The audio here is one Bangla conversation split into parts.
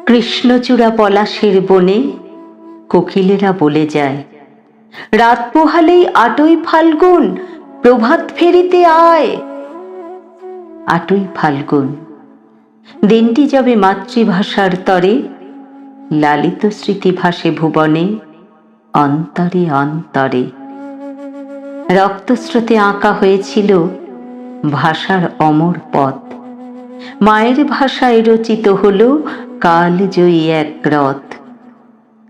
কৃষ্ণচূড়া পলাশের বনে কোকিলেরা বলে যায়, রাত পোহালেই ৮ই ফাল্গুন, প্রভাত ফেরিতে আয়। ৮ই ফাল্গুন দিনটি যাবে মাতৃভাষার তরে, লালিত স্মৃতি ভাসে ভুবনে, অন্তরে অন্তরে। রক্তস্রোতে আঁকা হয়েছিল ভাষার অমর পথ, মায়ের ভাষায় রচিত হলো কালজয়ী এক রথ।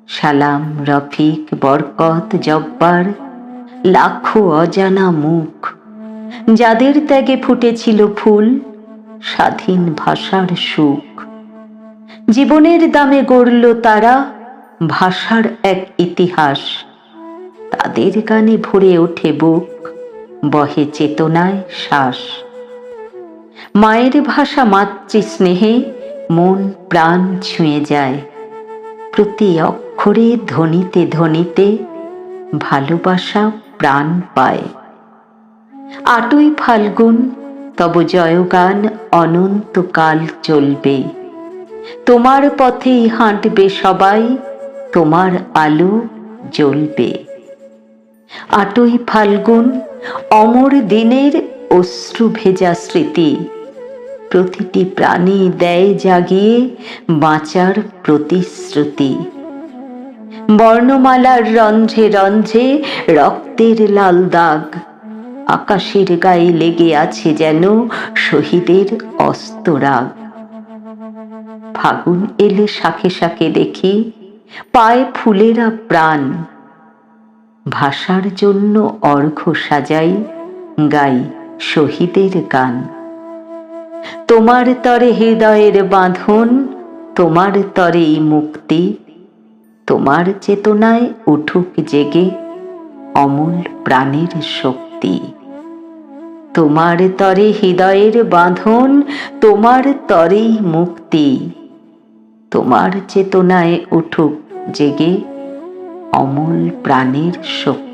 সালাম, রফিক, বরকত, জব্বার, লাখো অজানা মুখ, যাদের ত্যাগে ফুটেছিল ফুল স্বাধীন ভাষার সুখ। জীবনের দামে গড়ল তারা ভাষার এক ইতিহাস, তাদের গানে ভরে ওঠে বুক, বহে চেতনায় শ্বাস। মায়ের ভাষা মাতৃস্নেহে মন প্রাণ ছুঁয়ে যায়, প্রতি অক্ষরে ধ্বনিতে ধ্বনিতে ভালোবাসা প্রাণ পায়। ৮ই ফাল্গুন তব জয়গান অনন্তকাল চলবে, তোমার পথেই হাঁটবে সবাই, তোমার আলো জ্বলবে। ৮ই ফাল্গুন অমর দিনের অশ্রু ভেজা স্মৃতি, প্রতিটি প্রাণী দেয় জাগিয়ে বাঁচার প্রতিশ্রুতি। বর্ণমালার রন্ধ্রে রন্ধ্রে রক্তের লাল দাগ, আকাশের গায়ে লেগে আছে যেন শহীদের অস্তরাগ। ফাগুন এলে শাখে শাখে দেখি পায় ফুলেরা প্রাণ, ভাষার জন্য অর্ঘ্য সাজাই, গাই শহীদের গান। তোমার তরে হৃদয়ের বাঁধন, তোমার তরেই মুক্তি, তোমার চেতনায় উঠুক জেগে অমূল প্রাণের শক্তি। তোমার তরে হৃদয়ের বাঁধন, তোমার তরেই মুক্তি, তোমার চেতনায় উঠুক জেগে অমূল প্রাণের শক্তি।